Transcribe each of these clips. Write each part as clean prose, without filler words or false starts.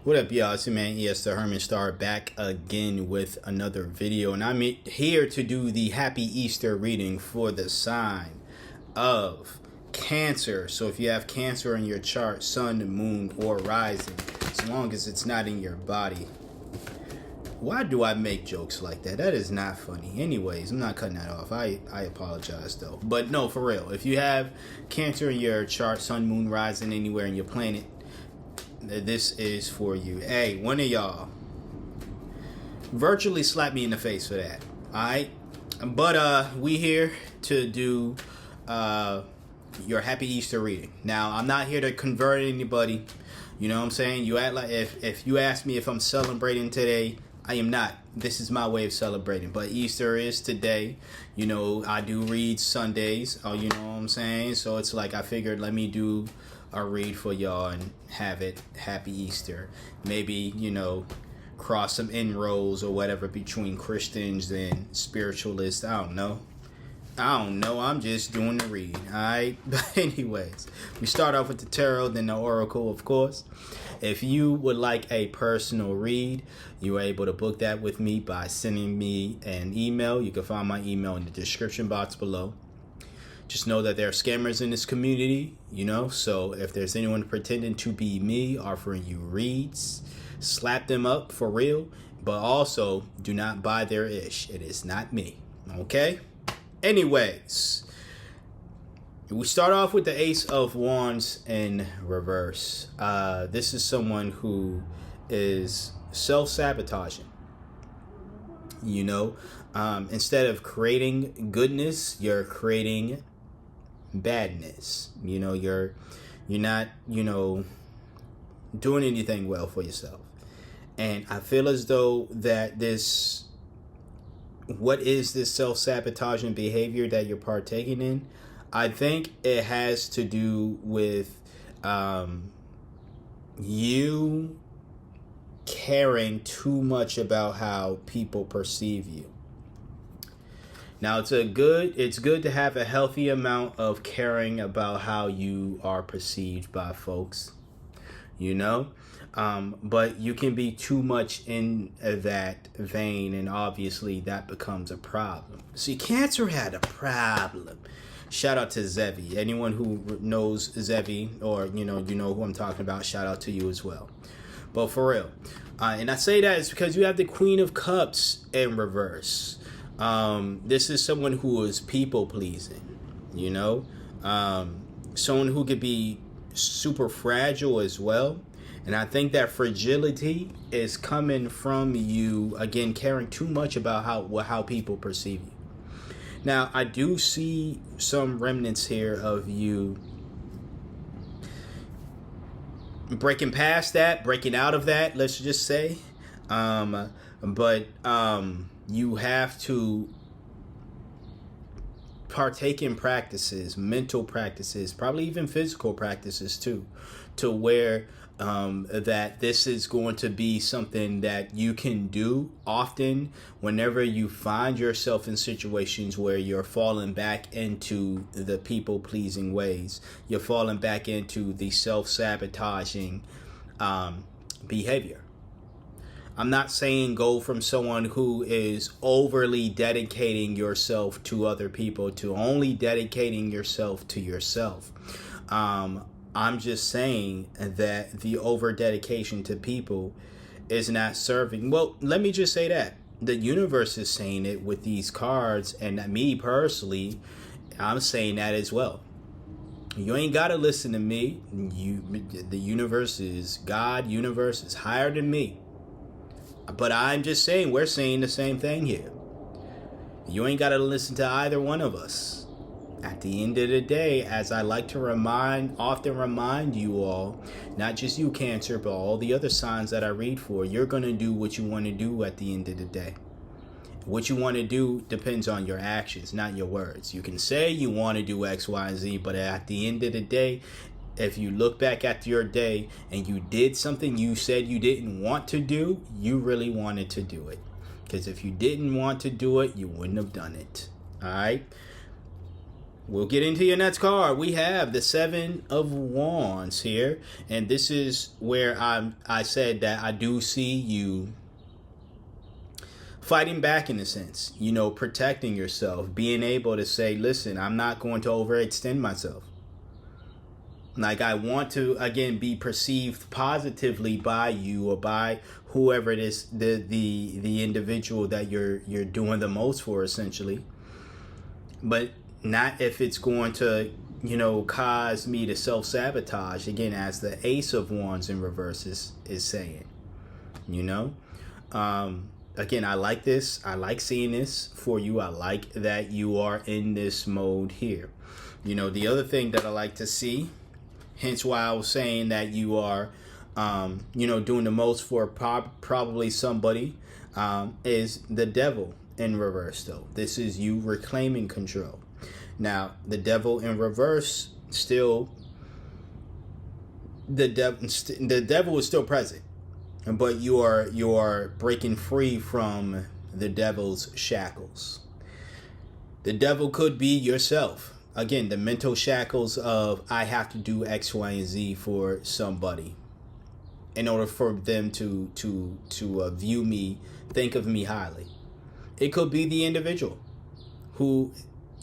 What up, y'all? It's your man ES the Herman Star back again with another video, and I'm here to do the Happy Easter reading for the sign of Cancer. So if you have Cancer in your chart, Sun, Moon, or Rising, as long as it's not in your body. Why do I make jokes like that? That is not funny. Anyways, I'm not cutting that off. I apologize though. But no, for real. If you have Cancer in your chart, Sun, Moon, Rising, anywhere in your planet, this is for you. Hey, one of y'all virtually slapped me in the face for that. Alright? But we here to do your Happy Easter reading. Now, I'm not here to convert anybody. You know what I'm saying? You act like if you ask me if I'm celebrating today, I am not. This is my way of celebrating. But Easter is today. You know, I do read Sundays. Oh, you know what I'm saying? So it's like I figured let me do a read for y'all and have it Happy Easter. Maybe, you know, cross some inroads or whatever between Christians and spiritualists. I don't know. I'm just doing the read. Alright? But anyways, we start off with the tarot, then the oracle, of course. If you would like a personal read, you are able to book that with me by sending me an email. You can find my email in the description box below. Just know that there are scammers in this community, you know, so if there's anyone pretending to be me offering you reads, slap them up for real, but also do not buy their ish. It is not me, okay? Anyways, we start off with the Ace of Wands in reverse. This is someone who is self-sabotaging, you know. Instead of creating goodness, you're creating badness. You know, you're not, you know, doing anything well for yourself. And I feel as though that what is this self-sabotaging behavior that you're partaking in? I think it has to do with you caring too much about how people perceive you. Now, it's good to have a healthy amount of caring about how you are perceived by folks, you know, but you can be too much in that vein, and obviously that becomes a problem. See, Cancer had a problem. Shout out to Zevi. Anyone who knows Zevi, or you know who I'm talking about, shout out to you as well. But for real, and I say that is because you have the Queen of Cups in reverse. This is someone who is people pleasing, you know, someone who could be super fragile as well. And I think that fragility is coming from you, again, caring too much about how people perceive you. Now, I do see some remnants here of you breaking past that, breaking out of that, let's just say. But you have to partake in practices, mental practices, probably even physical practices too, to where that this is going to be something that you can do often whenever you find yourself in situations where you're falling back into the people-pleasing ways. You're falling back into the self-sabotaging behavior. I'm not saying go from someone who is overly dedicating yourself to other people to only dedicating yourself to yourself. I'm just saying that the over dedication to people is not serving. Well, let me just say that the universe is saying it with these cards, and me personally, I'm saying that as well. You ain't got to listen to me. The universe is God. Universe is higher than me. But I'm just saying, we're saying the same thing here. You ain't got to listen to either one of us. At the end of the day, as I like to often remind you all, not just you, Cancer, but all the other signs that I read for, you're going to do what you want to do at the end of the day. What you want to do depends on your actions, not your words. You can say you want to do X, Y, and Z, but at the end of the day, if you look back at your day and you did something you said you didn't want to do, you really wanted to do it. Because if you didn't want to do it, you wouldn't have done it. All right? We'll get into your next card. We have the Seven of Wands here, and this is where I said that I do see you fighting back in a sense, protecting yourself, being able to say, listen, I'm not going to overextend myself. Like, I want to, again, be perceived positively by you or by whoever it is, the individual that you're doing the most for, essentially. But not if it's going to, cause me to self-sabotage, again, as the Ace of Wands in reverse is saying, Again, I like this. I like seeing this for you. I like that you are in this mode here. The other thing that I like to see, hence why I was saying that you are, doing the most for probably somebody, is the Devil in reverse, though. This is you reclaiming control. Now, the Devil in reverse, still, the devil is still present, but you are breaking free from the devil's shackles. The devil could be yourself. Again, the mental shackles of, I have to do X, Y, and Z for somebody in order for them to view me, think of me highly. It could be the individual who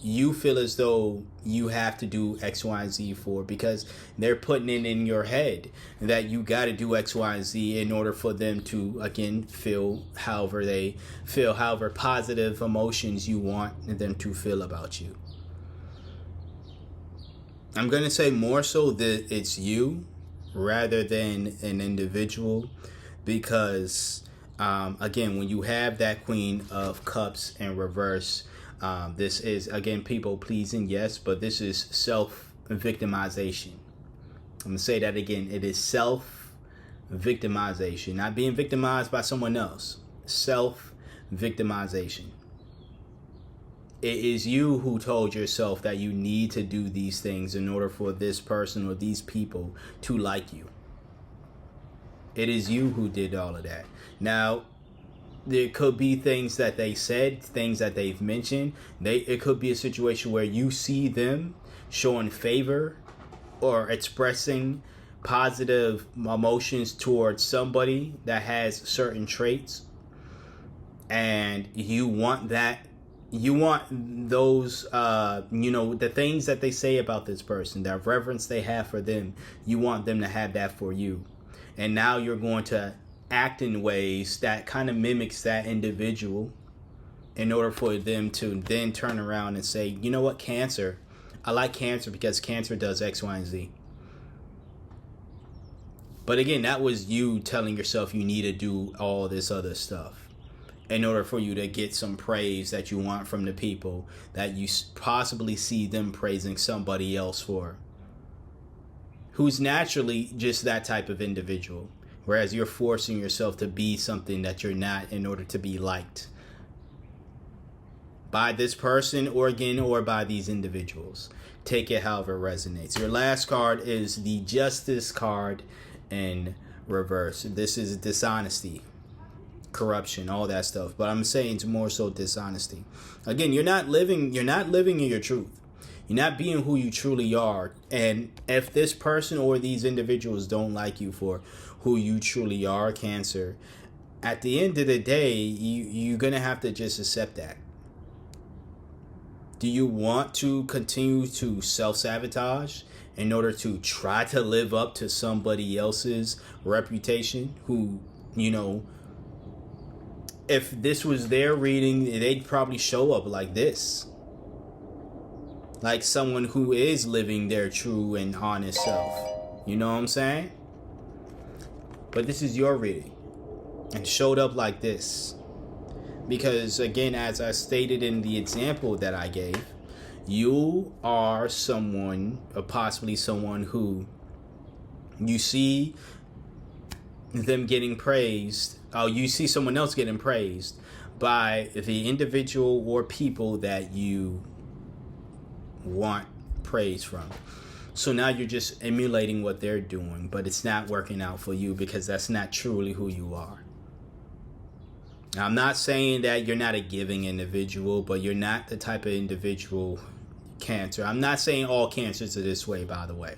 you feel as though you have to do X, Y, and Z for, because they're putting it in your head that you got to do X, Y, and Z in order for them to, again, feel however they feel, however positive emotions you want them to feel about you. I'm going to say more so that it's you rather than an individual, because, again, when you have that Queen of Cups in reverse, this is, again, people pleasing, yes, but this is self-victimization. I'm going to say that again. It is self-victimization, not being victimized by someone else. Self-victimization. It is you who told yourself that you need to do these things in order for this person or these people to like you. It is you who did all of that. Now, there could be things that they said, things that they've mentioned. It could be a situation where you see them showing favor or expressing positive emotions towards somebody that has certain traits, and you want that. You want those, the things that they say about this person, that reverence they have for them. You want them to have that for you. And now you're going to act in ways that kind of mimics that individual in order for them to then turn around and say, you know what, Cancer, I like Cancer because Cancer does X, Y, and Z. But again, that was you telling yourself you need to do all this other stuff in order for you to get some praise that you want from the people that you possibly see them praising somebody else for, who's naturally just that type of individual. Whereas you're forcing yourself to be something that you're not in order to be liked by this person or by these individuals. Take it however it resonates. Your last card is the Justice card in reverse. This is dishonesty, corruption, all that stuff. But I'm saying it's more so dishonesty. Again, you're not living in your truth. You're not being who you truly are. And if this person or these individuals don't like you for who you truly are, Cancer, at the end of the day, you're going to have to just accept that. Do you want to continue to self-sabotage in order to try to live up to somebody else's reputation who, if this was their reading, they'd probably show up like this. Like someone who is living their true and honest self. You know what I'm saying? But this is your reading. And showed up like this. Because, again, as I stated in the example that I gave, you are someone, or possibly someone who you see them getting praised. Oh, you see someone else getting praised by the individual or people that you want praise from. So now you're just emulating what they're doing, but it's not working out for you because that's not truly who you are. Now, I'm not saying that you're not a giving individual, but you're not the type of individual Cancer. I'm not saying all cancers are this way, by the way.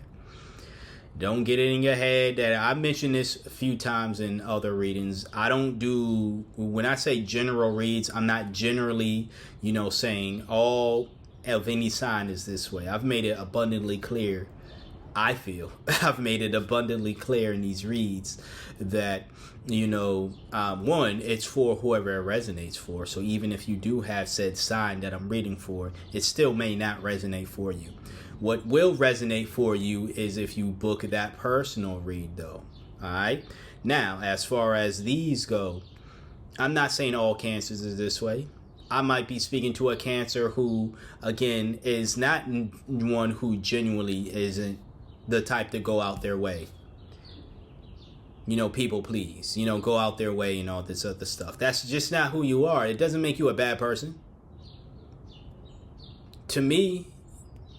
Don't get it in your head that I mentioned this a few times in other readings. I don't do, when I say general reads, I'm not generally, saying all of any sign is this way. I've made it abundantly clear. I feel I've made it abundantly clear in these reads that, one, it's for whoever it resonates for. So even if you do have said sign that I'm reading for, it still may not resonate for you. What will resonate for you is if you book that personal read, though. All right. Now, as far as these go, I'm not saying all cancers is this way. I might be speaking to a Cancer who, again, is not one who genuinely isn't the type to go out their way. People please. Go out their way and all this other stuff. That's just not who you are. It doesn't make you a bad person. To me,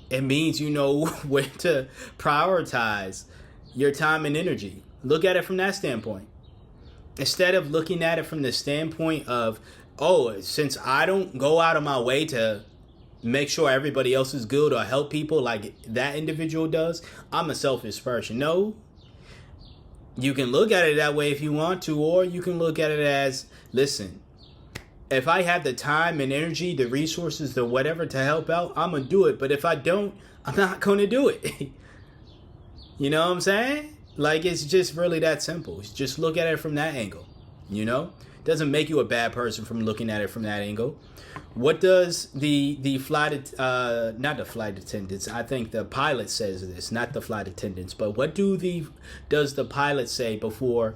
it means you know where to prioritize your time and energy. Look at it from that standpoint. Instead of looking at it from the standpoint of, since I don't go out of my way to make sure everybody else is good or help people like that individual does, I'm a selfish person. No. You can look at it that way if you want to, or you can look at it as, listen, if I have the time and energy, the resources, the whatever to help out, I'm going to do it. But if I don't, I'm not going to do it. You know what I'm saying? Like, it's just really that simple. Just look at it from that angle. It doesn't make you a bad person from looking at it from that angle. What does the flight, not the flight attendants, I think the pilot says this, not the flight attendants, but what does the pilot say before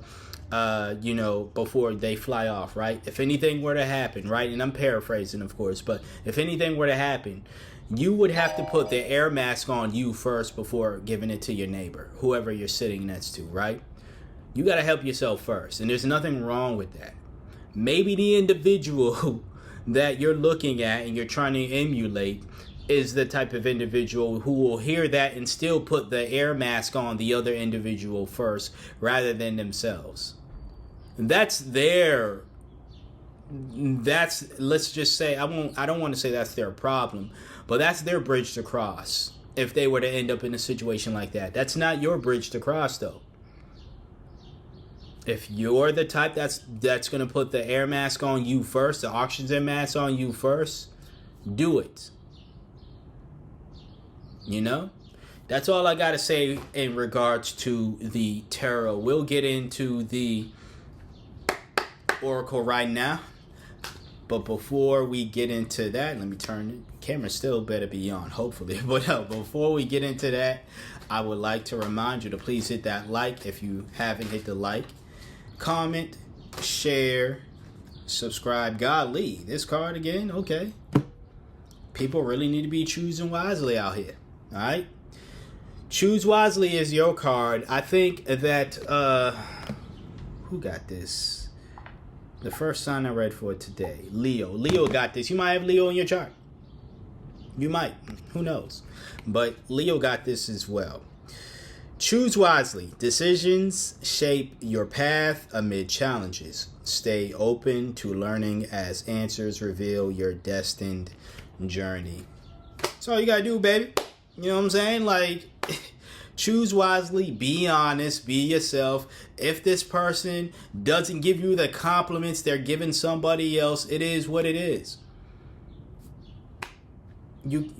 they fly off, right? If anything were to happen, right? And I'm paraphrasing, of course, but if anything were to happen, you would have to put the air mask on you first before giving it to your neighbor, whoever you're sitting next to, right? You got to help yourself first, and there's nothing wrong with that. Maybe the individual that you're looking at and you're trying to emulate is the type of individual who will hear that and still put the air mask on the other individual first rather than themselves. Let's just say, I don't want to say that's their problem, but that's their bridge to cross if they were to end up in a situation like that. That's not your bridge to cross, though. If you're the type that's going to put the air mask on you first, the oxygen mask on you first, do it. That's all I got to say in regards to the tarot. We'll get into the oracle right now. But before we get into that, let me turn it. Camera still better be on, hopefully. But before we get into that, I would like to remind you to please hit that like if you haven't hit the like. Comment, share, subscribe. Golly, this card again? Okay. People really need to be choosing wisely out here. All right? Choose wisely is your card. I think that, who got this? The first sign I read for today. Leo. Leo got this. You might have Leo in your chart. You might. Who knows? But Leo got this as well. Choose wisely. Decisions shape your path amid challenges. Stay open to learning as answers reveal your destined journey. That's all you gotta do, baby. You know what I'm saying? Like, choose wisely. Be honest. Be yourself. If this person doesn't give you the compliments they're giving somebody else, it is what it is. You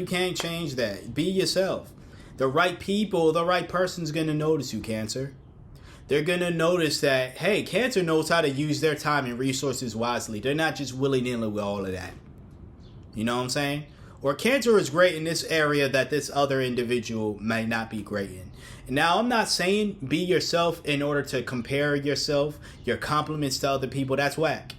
can't change that. Be yourself. The right people, the right person's going to notice you, Cancer. They're going to notice that, hey, Cancer knows how to use their time and resources wisely. They're not just willy-nilly with all of that. You know what I'm saying? Or Cancer is great in this area that this other individual may not be great in. Now, I'm not saying be yourself in order to compare yourself, your compliments to other people. That's whack.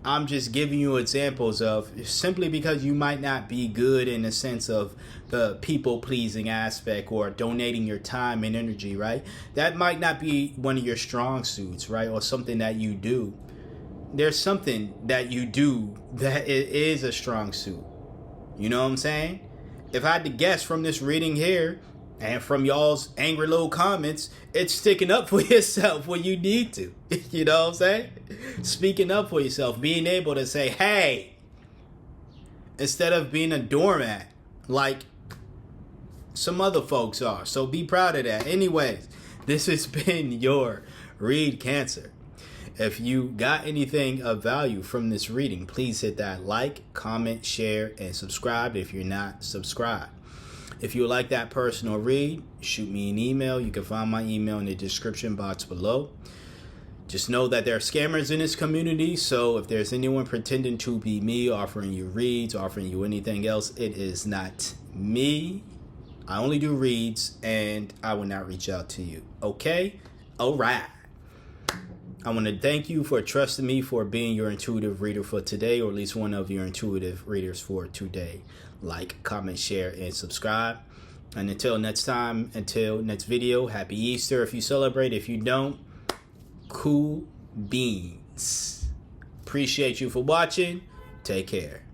I'm just giving you examples of simply because you might not be good in the sense of the people-pleasing aspect or donating your time and energy, right? That might not be one of your strong suits, right? Or something that you do. There's something that you do that it is a strong suit. You know what I'm saying? If I had to guess from this reading here and from y'all's angry little comments, it's sticking up for yourself when you need to. You know what I'm saying? Speaking up for yourself, being able to say, hey, instead of being a doormat like some other folks are. So be proud of that. Anyways, this has been your Read Cancer. If you got anything of value from this reading, please hit that like, comment, share, and subscribe if you're not subscribed. If you would like that personal read, shoot me an email. You can find my email in the description box below. Just know that there are scammers in this community, so if there's anyone pretending to be me, offering you reads, offering you anything else, it is not me. I only do reads, and I will not reach out to you. Okay? All right. I want to thank you for trusting me for being your intuitive reader for today, or at least one of your intuitive readers for today. Like, comment, share, and subscribe. And until next time, until next video, happy Easter if you celebrate. If you don't, cool beans. Appreciate you for watching. Take care.